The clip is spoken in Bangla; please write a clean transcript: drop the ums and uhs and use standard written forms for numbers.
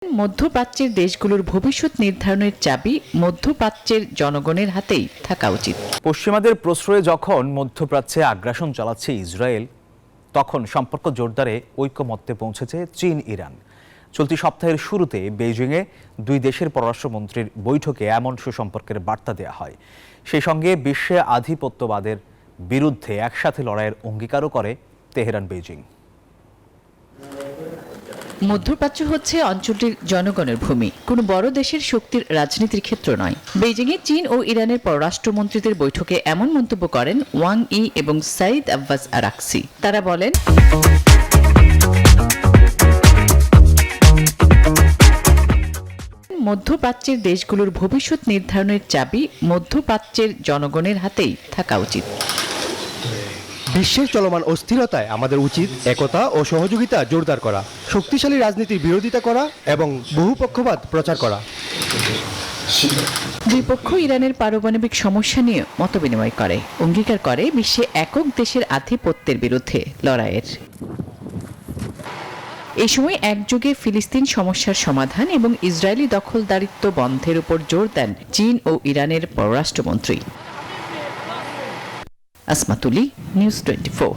মধ্যপ্রাচ্যের দেশগুলোর ভবিষ্যৎ নির্ধারণের চাবি মধ্যপ্রাচ্যের জনগণের হাতেই থাকা উচিত। পশ্চিমাদের প্রশ্রয়ে যখন মধ্যপ্রাচ্যে আগ্রাসন চালাচ্ছে ইসরায়েল, তখন সম্পর্ক জোরদারে ঐকমত্যে পৌঁছেছে চীন ইরান। চলতি সপ্তাহের শুরুতে বেইজিংয়ে দুই দেশের পররাষ্ট্রমন্ত্রীর বৈঠকে এমন সুসম্পর্কের বার্তা দেওয়া হয়। সেই সঙ্গে বিশ্বে আধিপত্যবাদের বিরুদ্ধে একসাথে লড়াইয়ের অঙ্গীকারও করে তেহরান বেইজিং। মধ্যপ্রাচ্য হচ্ছে অঞ্চলটির জনগণের ভূমি, কোনো বড় দেশের শক্তির রাজনীতির ক্ষেত্র নয়। বেইজিংয়ে চীন ও ইরানের পররাষ্ট্রমন্ত্রীদের বৈঠকে এমন মন্তব্য করেন ওয়াং ই এবং সাইদ আব্বাস আরাকসি। তারা বলেন, মধ্যপ্রাচ্যের দেশগুলোর ভবিষ্যৎ নির্ধারণের চাবি মধ্যপ্রাচ্যের জনগণের হাতেই থাকা উচিত। বিশ্বের চলমান অস্থিরতায় আমাদের উচিত একতা ও সহযোগিতা জোরদার করা, শক্তিশালী রাজনীতির বিরোধিতা করা এবং বহুপক্ষবাদ প্রচার করা। দুই পক্ষ ইরানের পারমাণবিক সমস্যা নিয়ে মতবিনিময় করে, অঙ্গীকার করে বিশ্বে একক দেশের আধিপত্যের বিরুদ্ধে লড়াইয়ের। এই সময় একযোগে ফিলিস্তিন সমস্যার সমাধান এবং ইসরায়েলি দখলদারিত্ব বন্ধের উপর জোর দেন চীন ও ইরানের পররাষ্ট্রমন্ত্রী। আসমাতুলি, নিউজ 24।